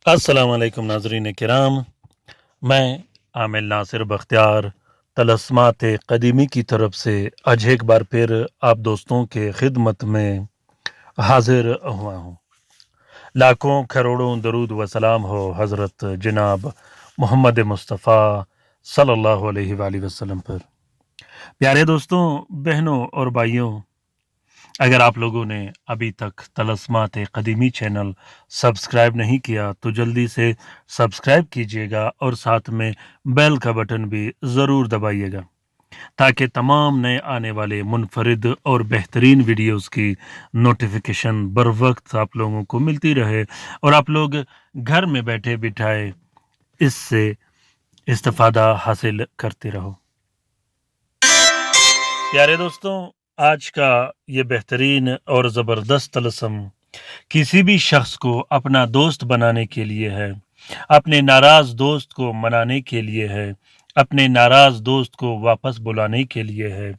अस्सलाम वालेकुम नाज़रीन किराम। मैं आमिर नासिर बख्तियार तलस्मात क़दीमी की तरफ से आज एक बार फिर आप दोस्तों के खिदमत में हाजिर हुआ हूँ। लाखों करोड़ों दरूद व सलाम हो हज़रत जनाब मोहम्मद मुस्तफ़ा सल्लल्लाहु अलैहि वसल्लम पर। प्यारे दोस्तों, बहनों और भाइयों, अगर आप लोगों ने अभी तक तलस्मात क़दीमी चैनल सब्सक्राइब नहीं किया तो जल्दी से सब्सक्राइब कीजिएगा और साथ में बेल का बटन भी ज़रूर दबाइएगा ताकि तमाम नए आने वाले मुनफरिद और बेहतरीन वीडियोस की नोटिफिकेशन बर वक्त आप लोगों को मिलती रहे और आप लोग घर में बैठे बिठाए इससे इस्तिफ़ादा हासिल करते रहो। प्यारे दोस्तों, आज का ये बेहतरीन और ज़बरदस्त तलस्सम किसी भी शख्स को अपना दोस्त बनाने के लिए है, अपने नाराज़ दोस्त को मनाने के लिए है, अपने नाराज़ दोस्त को वापस बुलाने के लिए है,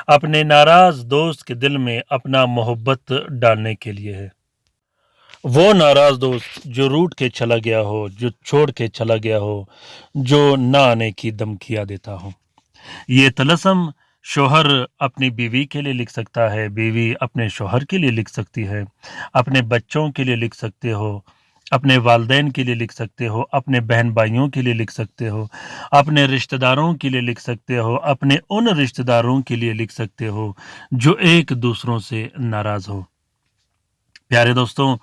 अपने नाराज़ दोस्त के दिल में अपना मोहब्बत डालने के लिए है। वो नाराज़ दोस्त जो रूठ के चला गया हो, जो छोड़ के चला गया हो, जो ना आने की धमकियाँ देता हो। ये तलस्सम शौहर अपनी बीवी के लिए लिख सकता है, बीवी अपने शौहर के लिए लिख सकती है, अपने बच्चों के लिए लिख सकते हो, अपने वालिदैन के लिए लिख सकते हो, अपने बहन भाइयों के लिए लिख सकते हो, अपने रिश्तेदारों के लिए लिख सकते हो, अपने उन रिश्तेदारों के लिए लिख सकते हो जो एक दूसरों से नाराज़ हो। प्यारे दोस्तों,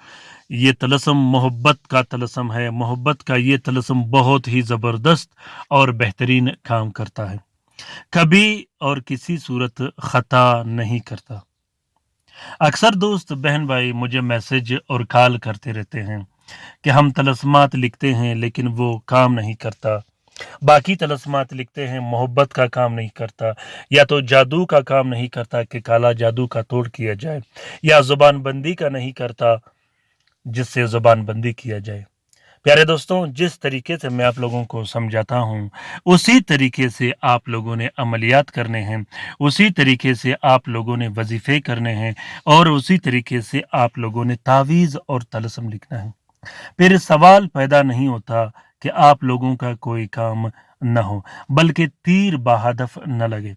ये तलस्सम मोहब्बत का तलस्सम है। मोहब्बत का ये तलस्सम बहुत ही ज़बरदस्त और बेहतरीन काम करता है। कभी और किसी सूरत ख़ता नहीं करता। अक्सर दोस्त बहन भाई मुझे मैसेज और कॉल करते रहते हैं कि हम तलस्मात लिखते हैं लेकिन वो काम नहीं करता, बाकी तलस्मात लिखते हैं मोहब्बत का काम नहीं करता, या तो जादू का काम नहीं करता कि काला जादू का तोड़ किया जाए, या ज़ुबान बंदी का नहीं करता जिससे ज़ुबान बंदी किया जाए। प्यारे दोस्तों, जिस तरीके से मैं आप लोगों को समझाता हूँ, उसी तरीके से आप लोगों ने अमलियात करने हैं, उसी तरीके से आप लोगों ने वजीफ़े करने हैं और उसी तरीके से आप लोगों ने तावीज़ और तलस्सम लिखना है। फिर सवाल पैदा नहीं होता कि आप लोगों का कोई काम न हो, बल्कि तीर बहदफ न लगे।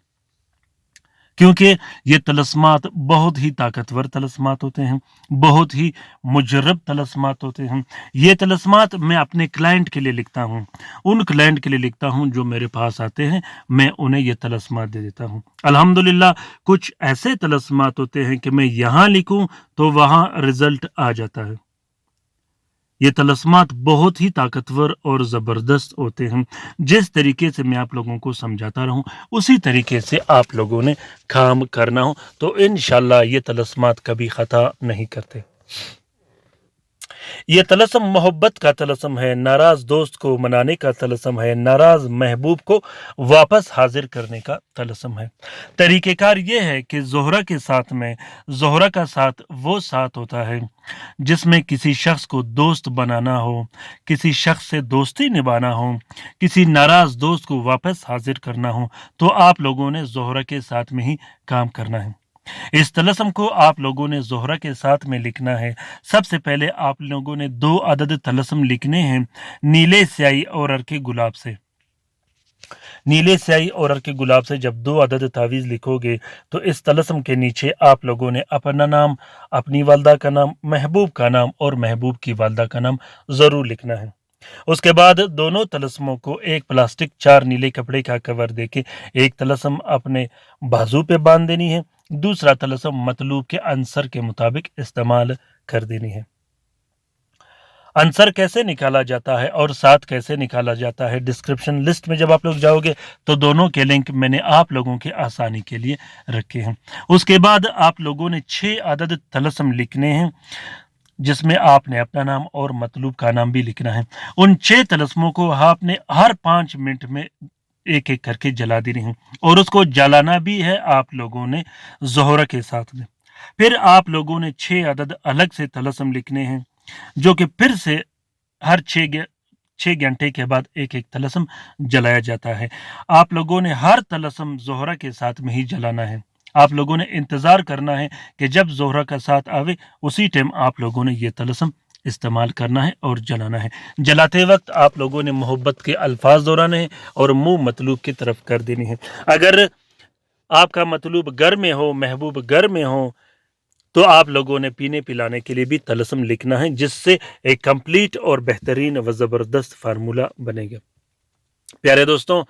क्योंकि ये तलस्मात बहुत ही ताकतवर तलस्मात होते हैं, बहुत ही मुजर्रब तलस्मात होते हैं। ये तलस्मात मैं अपने क्लाइंट के लिए लिखता हूँ, उन क्लाइंट के लिए लिखता हूँ जो मेरे पास आते हैं, मैं उन्हें ये तलस्मात दे देता हूँ। अल्हम्दुलिल्लाह, कुछ ऐसे तलस्मात होते हैं कि मैं यहाँ लिखूँ तो वहाँ रिज़ल्ट आ जाता है। ये तलस्मात बहुत ही ताकतवर और ज़बरदस्त होते हैं। जिस तरीके से मैं आप लोगों को समझाता रहूँ, उसी तरीके से आप लोगों ने काम करना हो तो इंशाअल्लाह ये तलस्मात कभी ख़ता नहीं करते। ये तलस्सम मोहब्बत का तलस्सम है, नाराज़ दोस्त को मनाने का तलस्सम है, नाराज़ महबूब को वापस हाज़िर करने का तलस्सम है। तरीक़ेकार ये है कि ज़ोहरा के साथ में ज़ोहरा का साथ वो साथ होता है जिसमें किसी शख्स को दोस्त बनाना हो, किसी शख्स से दोस्ती निभाना हो, किसी नाराज़ दोस्त को वापस हाज़िर करना हो, तो आप लोगों ने ज़ोहरा के साथ में ही काम करना है। इस तलस्सम को आप लोगों ने ज़ोहरा के साथ में लिखना है। सबसे पहले आप लोगों ने 2 अदद तलस्सम लिखने हैं नीले स्याही और अर्के गुलाब से। नीले स्याही और अर्के गुलाब से जब 2 अदद तावीज़ लिखोगे तो इस तलस्सम के नीचे आप लोगों ने अपना नाम, अपनी वालदा का नाम, महबूब का नाम और महबूब की वालदा का नाम ज़रूर लिखना है। उसके बाद दोनों तलस्समों को एक प्लास्टिक 4 नीले कपड़े का कवर देके एक तलस्सम अपने बाजू पे बांध देनी है, दूसरा तलस्सम मतलूब के अंसर के मुताबिक इस्तेमाल कर देनी है। आंसर कैसे निकाला जाता है और साथ कैसे निकाला जाता है, डिस्क्रिप्शन लिस्ट में जब आप लोग जाओगे तो दोनों के लिंक मैंने आप लोगों के आसानी के लिए रखे हैं। उसके बाद आप लोगों ने 6 अदद तलस्सम लिखने हैं जिसमें आपने अपना नाम और मतलूब का नाम भी लिखना है। उन 6 तलस्मों को आपने हर 5 मिनट में एक-एक करके जला देनी है और उसको जलाना भी है आप लोगों ने ज़ोहरा के साथ में। फिर आप लोगों ने 6 अदद अलग से तलस्सम लिखने हैं जो कि फिर से हर 6 घंटे के बाद एक-एक तलस्सम जलाया जाता है। आप लोगों ने हर तलस्सम ज़ोहरा के साथ में ही जलाना है। आप लोगों ने इंतज़ार करना है कि जब ज़ोहरा का साथ आवे उसी टाइम आप लोगों ने ये तलस्सम استعمال کرنا ہے اور جلانا ہے۔ جلاتے وقت آپ لوگوں نے محبت کے الفاظ دہرانے ہیں اور منہ مطلوب کی طرف کر دینی ہے۔ اگر آپ کا مطلوب گھر میں ہو، محبوب گھر میں ہو، تو آپ لوگوں نے پینے پلانے کے لیے بھی طلسم لکھنا ہے، جس سے ایک کمپلیٹ اور بہترین و زبردست فارمولہ بنے گا۔ پیارے دوستوں،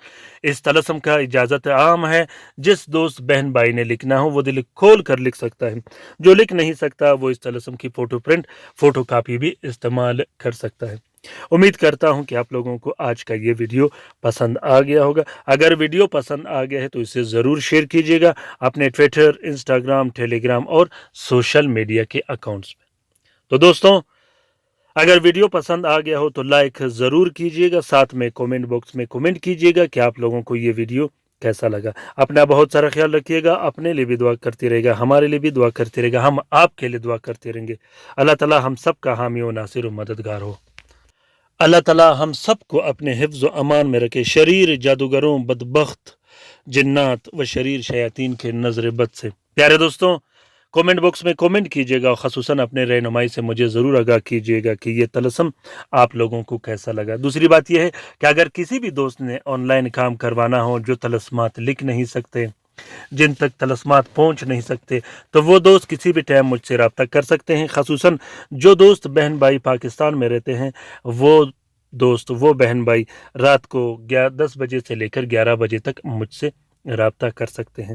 اس طلسم کا اجازت عام ہے، جس دوست بہن بھائی نے لکھنا ہو وہ دل کھول کر لکھ سکتا ہے، جو لکھ نہیں سکتا وہ اس طلسم کی فوٹو کاپی بھی استعمال کر سکتا ہے۔ امید کرتا ہوں کہ آپ لوگوں کو آج کا یہ ویڈیو پسند آ گیا ہوگا۔ اگر ویڈیو پسند آ گیا ہے تو اسے ضرور شیئر کیجیے گا اپنے ٹویٹر، انسٹاگرام، ٹیلی گرام اور سوشل میڈیا کے اکاؤنٹس میں۔ تو دوستوں، اگر ویڈیو پسند آ گیا ہو تو لائک ضرور کیجیے گا، ساتھ میں کومنٹ باکس میں کومنٹ کیجیے گا کہ آپ لوگوں کو یہ ویڈیو کیسا لگا۔ اپنا بہت سارا خیال رکھیے گا، اپنے لیے بھی دعا کرتے رہے گا، ہمارے لیے بھی دعا کرتے رہے گا، ہم آپ کے لیے دعا کرتے رہیں گے۔ اللہ تعالی ہم سب کا حامی و ناصر و مددگار ہو۔ اللہ تعالی ہم سب کو اپنے حفظ و امان میں رکھے، شریر جادوگروں، بدبخت جنات و شریر شیاطین کے نظر بد سے۔ پیارے دوستوں، کومنٹ باکس میں کومنٹ کیجیے گا اور خصوصاً اپنے رہنمائی سے مجھے ضرور آگاہ کیجیے گا کہ یہ طلسم آپ لوگوں کو کیسا لگا۔ دوسری بات یہ ہے کہ اگر کسی بھی دوست نے آن لائن کام کروانا ہو، جو طلسمات لکھ نہیں سکتے، جن تک طلسمات پہنچ نہیں سکتے، تو وہ دوست کسی بھی ٹائم مجھ سے رابطہ کر سکتے ہیں۔ خصوصاً جو دوست بہن بھائی پاکستان میں رہتے ہیں، وہ بہن بھائی رات کو 10 بجے سے لے کر 11 بجے تک مجھ سے رابطہ کر سکتے ہیں۔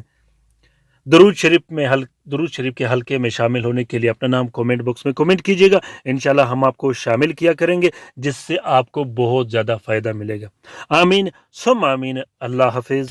درود شریف کے حلقے میں شامل ہونے کے لیے اپنا نام کومنٹ باکس میں کومنٹ کیجیے گا، انشاءاللہ ہم آپ کو شامل کیا کریں گے، جس سے آپ کو بہت زیادہ فائدہ ملے گا۔ آمین ثم آمین۔ اللہ حافظ۔